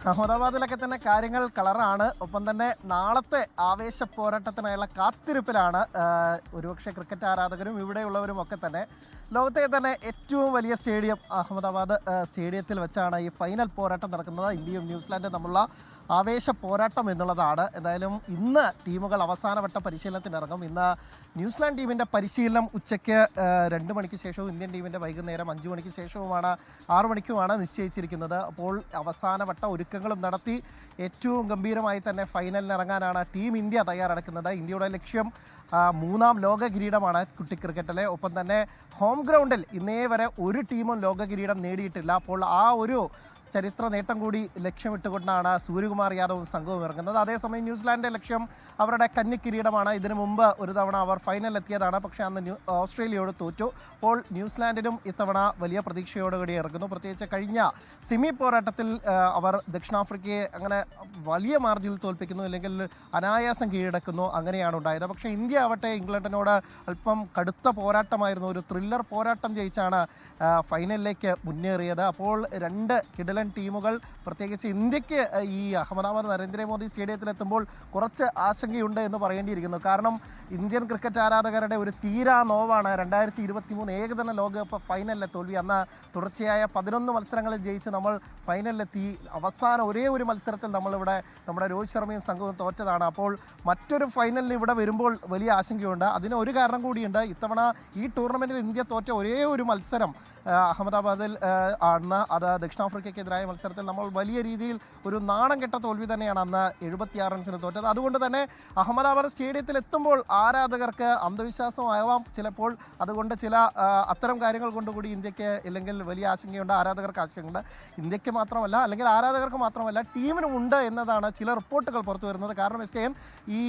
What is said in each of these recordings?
അഹമ്മദാബാദിലൊക്കെ തന്നെ കാര്യങ്ങൾ കളറാണ്. ഒപ്പം തന്നെ നാളത്തെ ആവേശ പോരാട്ടത്തിനായുള്ള കാത്തിരിപ്പിലാണ് ഒരുപക്ഷെ ക്രിക്കറ്റ് ആരാധകരും ഇവിടെയുള്ളവരും ഒക്കെ തന്നെ. ലോകത്തെ തന്നെ ഏറ്റവും വലിയ സ്റ്റേഡിയം അഹമ്മദാബാദ് സ്റ്റേഡിയത്തിൽ വെച്ചാണ് ഈ ഫൈനൽ പോരാട്ടം നടക്കുന്നത്. ഇന്ത്യയും ന്യൂസിലാൻഡും തമ്മിലുള്ള ആവേശ പോരാട്ടം എന്നുള്ളതാണ്. എന്തായാലും ഇന്ന് ടീമുകൾ അവസാനവട്ട പരിശീലനത്തിനിറങ്ങും. ഇന്ന് ന്യൂസിലാൻഡ് ടീമിൻ്റെ പരിശീലനം ഉച്ചയ്ക്ക് 2 മണിക്ക് ശേഷവും ഇന്ത്യൻ ടീമിൻ്റെ വൈകുന്നേരം 5 മണിക്ക് ശേഷവുമാണ് 6 മണിക്കുമാണ് നിശ്ചയിച്ചിരിക്കുന്നത്. അപ്പോൾ അവസാനവട്ട ഒരുക്കങ്ങളും നടത്തി ഏറ്റവും ഗംഭീരമായി തന്നെ ഫൈനലിന് ഇറങ്ങാനാണ് ടീം ഇന്ത്യ തയ്യാറെടുക്കുന്നത്. ഇന്ത്യയുടെ ലക്ഷ്യം 3ാം ലോക കിരീടമാണ് കുട്ടി ക്രിക്കറ്റിലെ. ഒപ്പം തന്നെ ഹോം ഗ്രൗണ്ടിൽ ഇന്നേ വരെ ഒരു ടീമും ലോക കിരീടം നേടിയിട്ടില്ല. അപ്പോൾ ആ ഒരു ചരിത്ര നേട്ടം കൂടി ലക്ഷ്യമിട്ടുകൊണ്ടാണ് സൂര്യകുമാർ യാദവും സംഘവും ഇറങ്ങുന്നത്. അതേസമയം ന്യൂസിലാൻഡിൻ്റെ ലക്ഷ്യം അവരുടെ കന്നി കിരീടമാണ്. ഇതിനു മുമ്പ് ഒരു തവണ അവർ ഫൈനലിൽ എത്തിയതാണ്, പക്ഷേ അന്ന് ഓസ്ട്രേലിയയോട് തോറ്റു. അപ്പോൾ ന്യൂസിലാൻഡിനും ഇത്തവണ വലിയ പ്രതീക്ഷയോടുകൂടി ഇറങ്ങുന്നു. പ്രത്യേകിച്ച് കഴിഞ്ഞ സെമി പോരാട്ടത്തിൽ അവർ ദക്ഷിണാഫ്രിക്കയെ അങ്ങനെ വലിയ മാർജിനിൽ തോൽപ്പിക്കുന്നു, അല്ലെങ്കിൽ അനായാസം കീഴടക്കുന്നു, അങ്ങനെയാണ് ഉണ്ടായത്. പക്ഷേ ഇന്ത്യ ആവട്ടെ ഇംഗ്ലണ്ടിനോട് അല്പം കടുത്ത പോരാട്ടമായിരുന്നു. ഒരു ത്രില്ലർ പോരാട്ടം ജയിച്ചാണ് ഫൈനലിലേക്ക് മുന്നേറിയത്. അപ്പോൾ 2 കിടലൻ ടീമുകൾ, പ്രത്യേകിച്ച് ഇന്ത്യക്ക് ഈ അഹമ്മദാബാദ് നരേന്ദ്രമോദി സ്റ്റേഡിയത്തിലെത്തുമ്പോൾ കുറച്ച് ആശങ്കയുണ്ട് എന്ന് പറയേണ്ടിയിരിക്കുന്നു. കാരണം ഇന്ത്യൻ ക്രിക്കറ്റ് ആരാധകരുടെ ഒരു തീരാ നോവാണ് 2023 ഏകദിന ലോകകപ്പ് ഫൈനലിലെ തോൽവി. അന്ന് തുടർച്ചയായ 11 മത്സരങ്ങളിൽ ജയിച്ച് നമ്മൾ ഫൈനലിലെത്തി. അവസാനം ഒരേ ഒരു മത്സരത്തിൽ നമ്മളിവിടെ നമ്മുടെ രോഹിത് ശർമ്മയും സംഘവും തോറ്റതാണ്. അപ്പോൾ മറ്റൊരു ഫൈനലിന് ഇവിടെ വരുമ്പോൾ വലിയ ആശങ്കയുണ്ട്. അതിന് ഒരു കാരണം കൂടിയുണ്ട്. ഇത്തവണ ഈ ടൂർണമെൻറ്റിൽ ഇന്ത്യ തോറ്റ ഒരേ ഒരു മത്സരം അഹമ്മദാബാദിൽ ആണ്. അത് ദക്ഷിണാഫ്രിക്കയ്ക്കെതിരായ മത്സരത്തിൽ നമ്മൾ വലിയ രീതിയിൽ ഒരു നാണം കെട്ട തോൽവി തന്നെയാണ് അന്ന് 76 റൺസിന് തോറ്റത്. അതുകൊണ്ട് തന്നെ അഹമ്മദാബാദ് സ്റ്റേഡിയത്തിൽ എത്തുമ്പോൾ ആരാധകർക്ക് അന്ധവിശ്വാസമാവാം ചിലപ്പോൾ. അതുകൊണ്ട് ചില അത്തരം കാര്യങ്ങൾ കൊണ്ടുകൂടി ഇന്ത്യക്ക് ഇല്ലെങ്കിൽ വലിയ ആശങ്കയുണ്ട്, ആരാധകർക്ക് ആശങ്കയുണ്ട്. ഇന്ത്യക്ക് മാത്രമല്ല, അല്ലെങ്കിൽ ആരാധകർക്ക് മാത്രമല്ല, ടീമിനും ഉണ്ട് എന്നതാണ് ചില റിപ്പോർട്ടുകൾ പുറത്തു വരുന്നത്. കാരണം എസ്കെഎൻ ഈ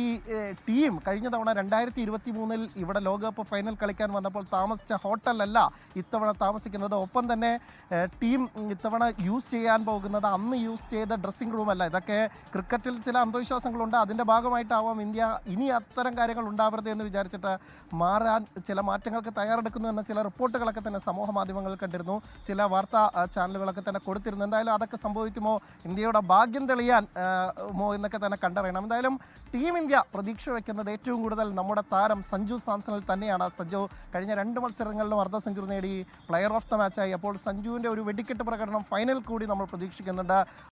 ടീം കഴിഞ്ഞ തവണ 2023 ഇവിടെ ലോകകപ്പ് ഫൈനൽ കളിക്കാൻ വന്നപ്പോൾ താമസിച്ച ഹോട്ടലല്ല ഇത്തവണ താമസിക്കുന്നത്. ഒപ്പം തന്നെ ടീം ഇത്തവണ യൂസ് ചെയ്യാൻ പോകുന്നത് അന്ന് യൂസ് ചെയ്ത ഡ്രസ്സിംഗ് റൂമല്ല. ഇതൊക്കെ ക്രിക്കറ്റിൽ ചില അന്ധവിശ്വാസങ്ങളുണ്ട്. അതിൻ്റെ ഭാഗമായിട്ടാവാം ഇന്ത്യ ഇനി അത്തരം കാര്യങ്ങൾ ഉണ്ടാവരുത് എന്ന് വിചാരിച്ചിട്ട് മാറാൻ ചില മാറ്റങ്ങൾക്ക് തയ്യാറെടുക്കുന്നു എന്ന ചില റിപ്പോർട്ടുകളൊക്കെ തന്നെ സമൂഹ മാധ്യമങ്ങളിൽ കണ്ടിരുന്നു. ചില വാർത്താ ചാനലുകളൊക്കെ തന്നെ കൊടുത്തിരുന്നു. എന്തായാലും അതൊക്കെ സംഭവിക്കുമോ, ഇന്ത്യയുടെ ഭാഗ്യം തെളിയാൻ എന്നൊക്കെ തന്നെ കണ്ടറിയണം. എന്തായാലും ടീം ഇന്ത്യ പ്രതീക്ഷ വയ്ക്കുന്നത് ഏറ്റവും കൂടുതൽ നമ്മുടെ താരം സഞ്ജു സാംസണിൽ തന്നെയാണ്. സഞ്ജു കഴിഞ്ഞ 2 മത്സരങ്ങളിലും അർദ്ധ സെഞ്ചുറി നേടി പ്ലെയർ ഓഫ് ദ മാച്ചായി. അപ്പോൾ സഞ്ജുവിൻ്റെ ഒരു വെടിക്കെട്ട് പ്രകടനം ഫൈനൽ കൂടി നമ്മൾ പ്രതീക്ഷിക്കുന്നുണ്ട്.